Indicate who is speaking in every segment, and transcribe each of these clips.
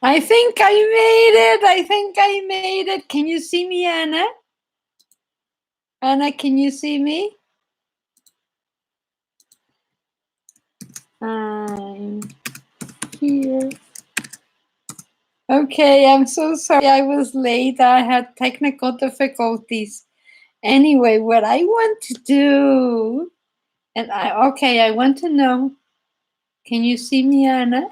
Speaker 1: I think I made it. I think I made it. Can you see me, Anna? Anna, can you see me? I'm here. Okay, I'm so sorry I was late. I had technical difficulties. Anyway, what I want to do, I want to know, can you see me, Anna?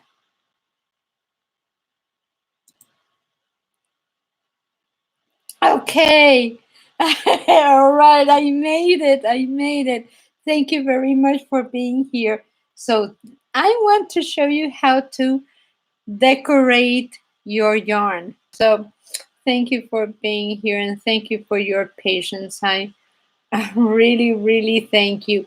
Speaker 1: Okay. All right, I made it. I made it. Thank you very much for being here. So, I want to show you how to decorate your yarn. So, thank you for being here and thank you for your patience. I really, really thank you.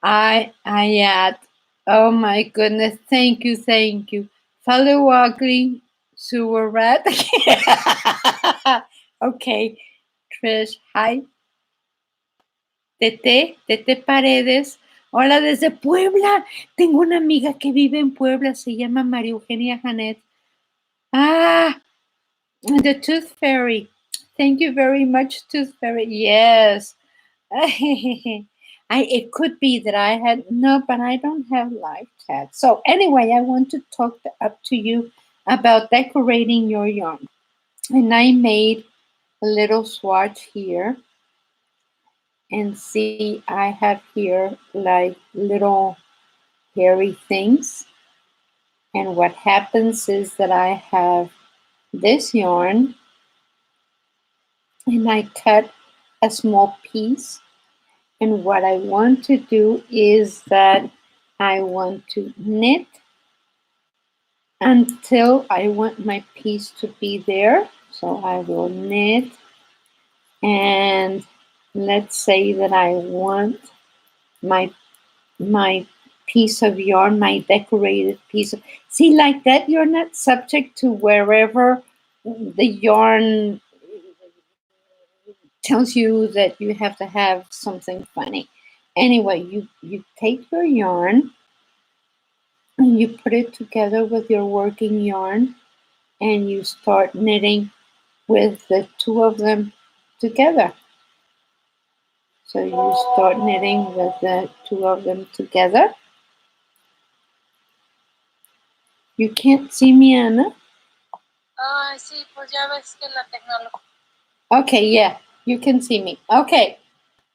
Speaker 1: I add, oh my goodness, thank you, thank you. Follow ugly, sewer rat. Okay, Trish, hi. Tete Paredes. Hola desde Puebla. Tengo una amiga que vive en Puebla, se llama María Eugenia Janet. Ah, the Tooth Fairy. Thank you very much, Tooth Fairy. Yes. It could be that I had no, but I don't have live chat. So anyway, I want to talk up to you about decorating your yarn. And I made a little swatch here. And see, I have here like little hairy things. And what happens is that I have this yarn and I cut a small piece. And what I want to do is that I want to knit until I want my piece to be there. So I will knit, and let's say that I want my piece of yarn, my decorated piece of, see, like that, you're not subject to wherever the yarn tells you that you have to have something funny. Anyway, you take your yarn and you put it together with your working yarn and you start knitting with the two of them together. So you start knitting with the two of them together. You can't see me, Anna?
Speaker 2: Sí, pues ya ves que la tecnología.
Speaker 1: Okay, yeah, you can see me. Okay,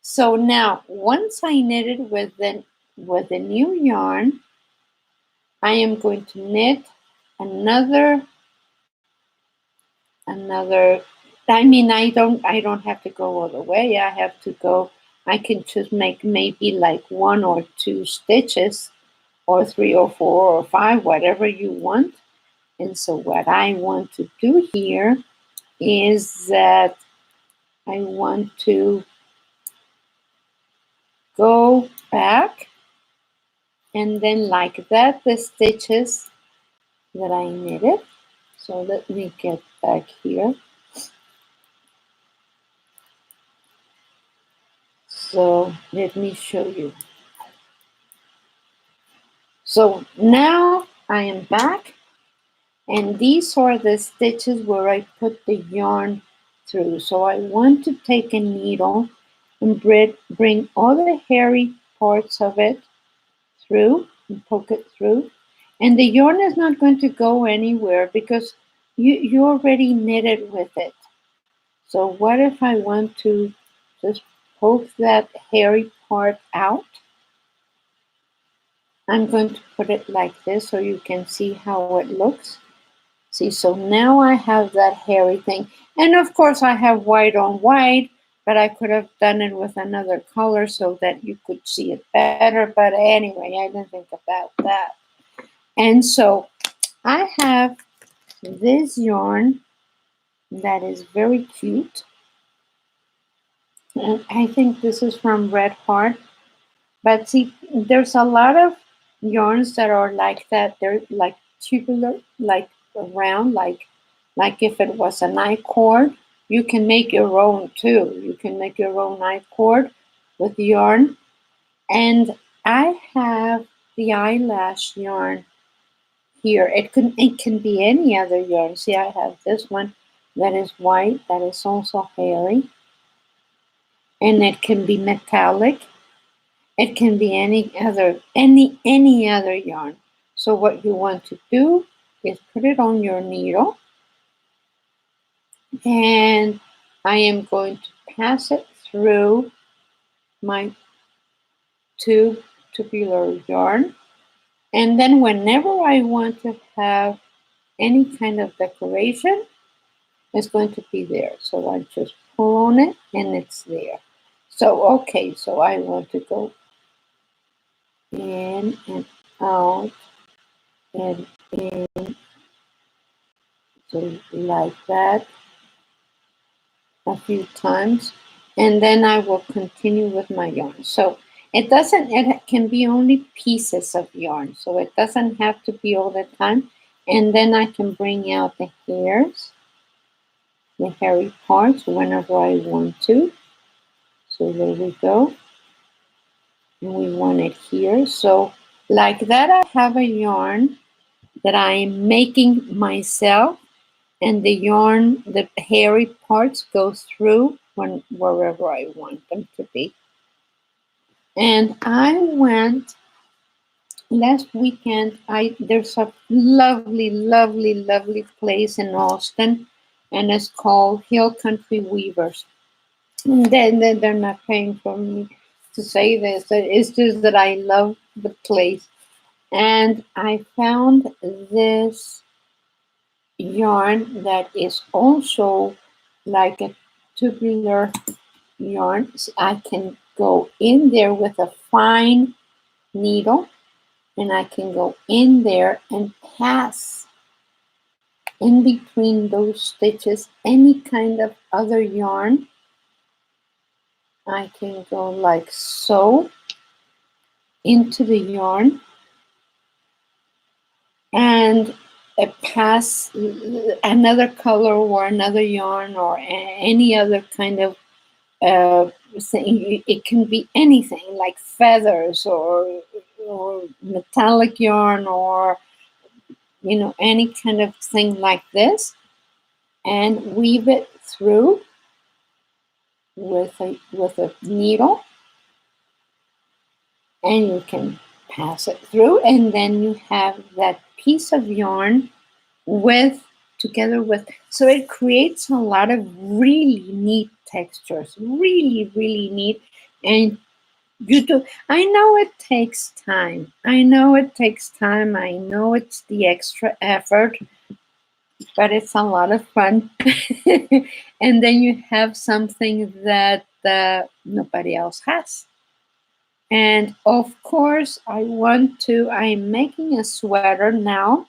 Speaker 1: so now once I knitted with the new yarn, I am going to knit another. I mean, I don't have to go all the way. I have to go. I can just make maybe like 1 or 2 stitches, or 3 or 4 or 5, whatever you want. And so what I want to do here is that I want to go back, and then like that, the stitches that I knitted. So let me get back here. So let me show you. So now I am back, and these are the stitches where I put the yarn through. So I want to take a needle and bring all the hairy parts of it through and poke it through. And the yarn is not going to go anywhere because you already knitted with it. So what if I want to just poke that hairy part out? I'm going to put it like this so you can see how it looks. See, so now I have that hairy thing. And of course I have white on white, but I could have done it with another color so that you could see it better. But anyway, I didn't think about that. And so I have this yarn that is very cute. And I think this is from Red Heart. But see, there's a lot of yarns that are like that. They're like tubular, like round, like if it was an I-cord. You can make your own too. You can make your own I-cord with yarn. And I have the eyelash yarn here. It can be any other yarn. See, I have this one that is white, that is also hairy, and it can be metallic. It can be any other yarn. So what you want to do is put it on your needle, and I am going to pass it through my tubular yarn. And then whenever I want to have any kind of decoration, it's going to be there. So I just pull on it and it's there. So, okay, so I want to go in and out and in, so like that a few times. And then I will continue with my yarn. So it can be only pieces of yarn. So it doesn't have to be all the time. And then I can bring out the hairs, the hairy parts whenever I want to. So there we go. And we want it here. So like that, I have a yarn that I'm making myself, and the yarn, the hairy parts go through wherever I want them to be. And I went last weekend. There's a lovely, lovely, lovely place in Austin, and it's called Hill Country Weavers. And then they're not paying for me to say this. It's just that I love the place. And I found this yarn that is also like a tubular yarn. So I can go in there with a fine needle, and I can go in there and pass in between those stitches any kind of other yarn. I can go like so into the yarn and pass another color or another yarn or any other kind of thing. It can be anything like feathers or metallic yarn or any kind of thing like this, and weave it through with a needle, and you can pass it through, and then you have that piece of yarn together with, so it creates a lot of really neat textures, really, really neat. And I know it takes time. I know it's the extra effort, but it's a lot of fun. And then you have something that nobody else has. And of course, I'm making a sweater now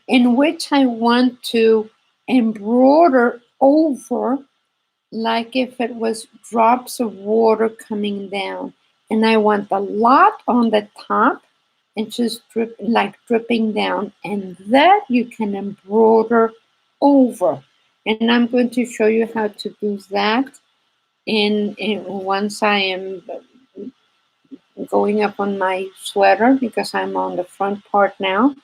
Speaker 1: in which I want to embroider over like if it was drops of water coming down. And I want a lot on the top and just dripping down. And that you can embroider over. And I'm going to show you how to do that in once I am going up on my sweater, because I'm on the front part now.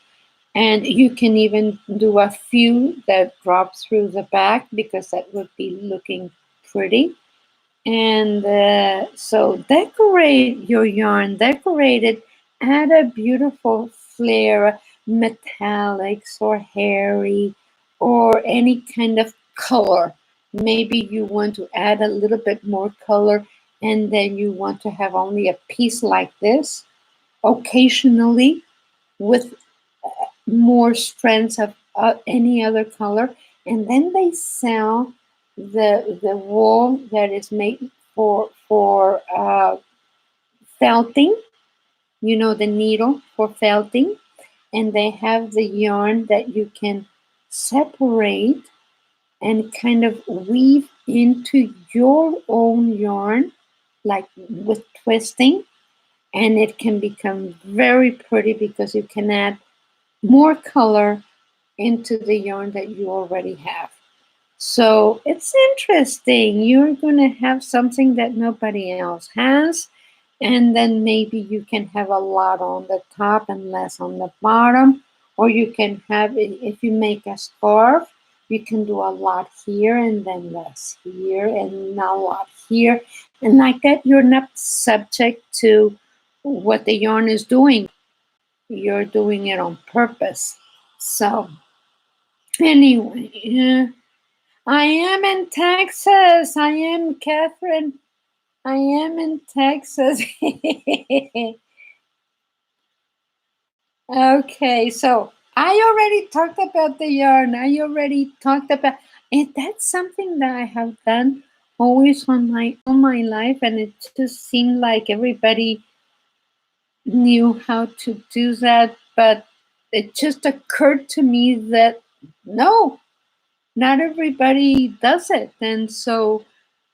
Speaker 1: And you can even do a few that drop through the back, because that would be looking pretty. And so decorate your yarn, decorate it, add a beautiful flare, metallics or hairy or any kind of color. Maybe you want to add a little bit more color, and then you want to have only a piece like this occasionally with more strands of any other color. And then they sell the wool that is made for felting, the needle for felting, and they have the yarn that you can separate and kind of weave into your own yarn, like with twisting, and it can become very pretty because you can add more color into the yarn that you already have. So it's interesting. You're going to have something that nobody else has. And then maybe you can have a lot on the top and less on the bottom, or you can have, if you make a scarf, you can do a lot here and then less here and a lot here, and like that you're not subject to what the yarn is doing. You're doing it on purpose. So anyway, I am in Texas. I am Catherine. I am in Texas. Okay, so I already talked about the yarn. I already talked about, and that's something that I have done always on my all my life, and it just seemed like everybody knew how to do that, but it just occurred to me that no, not everybody does it, and so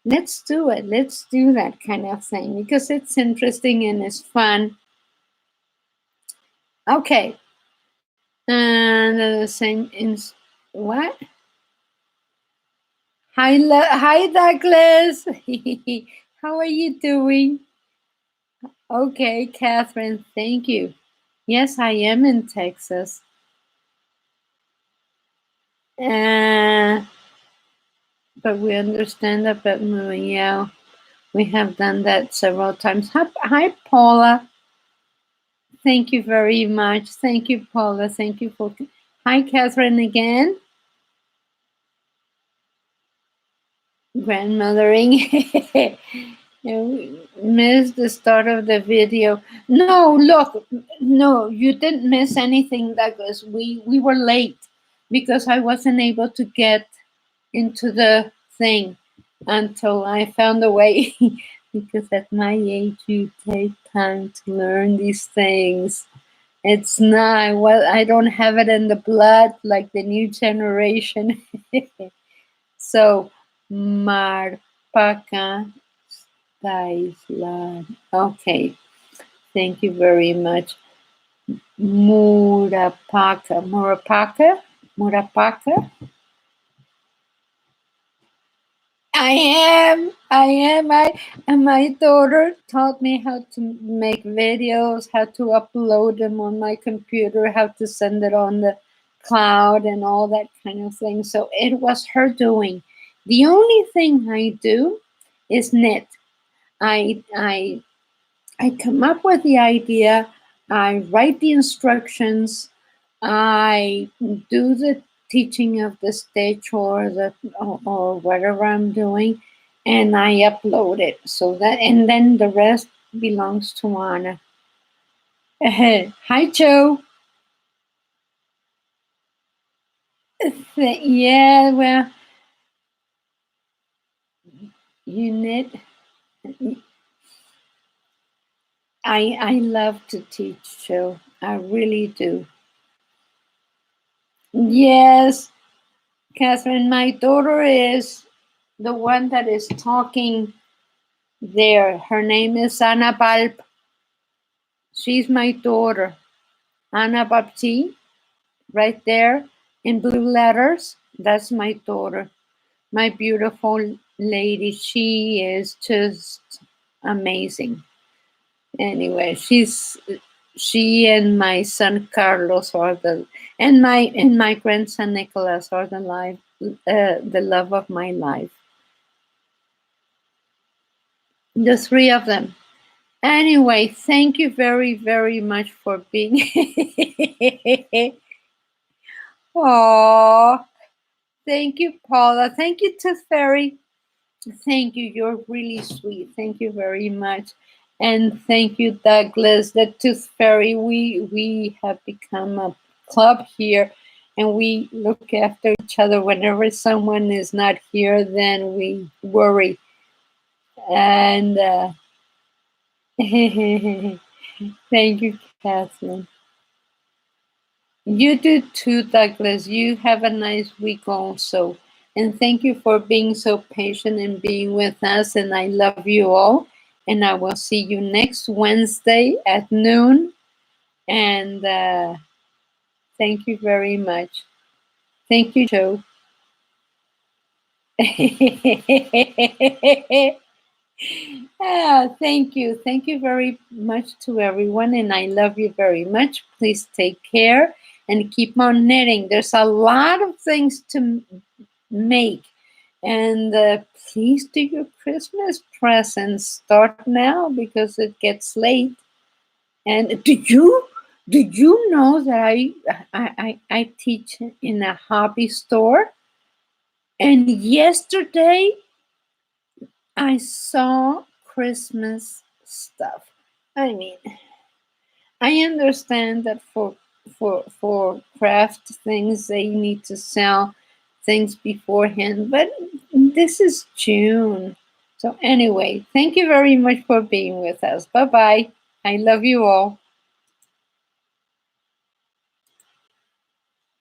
Speaker 1: let's do it. Let's do that kind of thing because it's interesting and it's fun. Okay, and the same in what? Hi Douglas. How are you doing? Okay, Catherine, thank you. Yes, I am in Texas. Uh, but we understand about moving. Yeah, we have done that several times. Hi, Paula. Thank you very much. Thank you, Paula. Thank you for. Hi, Catherine again. Grandmothering. You missed the start of the video. No, look, no, you didn't miss anything, Douglas. We were late because I wasn't able to get into the thing until I found a way. Because at my age, you take time to learn these things. It's not, well, I don't have it in the blood like the new generation. So, Marpaca Island. Okay, thank you very much. Murapaka. I am. And my daughter taught me how to make videos, how to upload them on my computer, how to send it on the cloud, and all that kind of thing. So it was her doing. The only thing I do is knit. I come up with the idea, I write the instructions, I do the teaching of the stitch or whatever I'm doing, and I upload it. So that, and then the rest belongs to Anna. Hi, Joe. Yeah, well, you knit. I love to teach, Joe. I really do. Yes, Catherine, my daughter is the one that is talking there. Her name is Anna Balp. She's my daughter. Anna Bapti, right there in blue letters. That's my daughter. My beautiful lady. She is just amazing. Anyway, she and my son Carlos are my grandson Nicholas are the love of my life. The three of them. Anyway, thank you very, very much for being. Oh, thank you, Paula. Thank you, Tooth Fairy. Thank you. You're really sweet. Thank you very much. And thank you, Douglas, the Tooth Fairy. We have become a club here, and we look after each other. Whenever someone is not here, then we worry. And thank you, Catherine. You do too, Douglas. You have a nice week also. And thank you for being so patient and being with us. And I love you all. And I will see you next Wednesday at noon. And thank you very much. Thank you, Joe. Thank you. Thank you very much to everyone, and I love you very much. Please take care and keep on knitting. There's a lot of things to make, and please do your Christmas presents. Start now because it gets late. And did you know that I teach in a hobby store? And yesterday I saw Christmas stuff. I mean, I understand that for craft things they need to sell things beforehand, but this is June. So anyway, thank you very much for being with us. Bye bye. I love you all.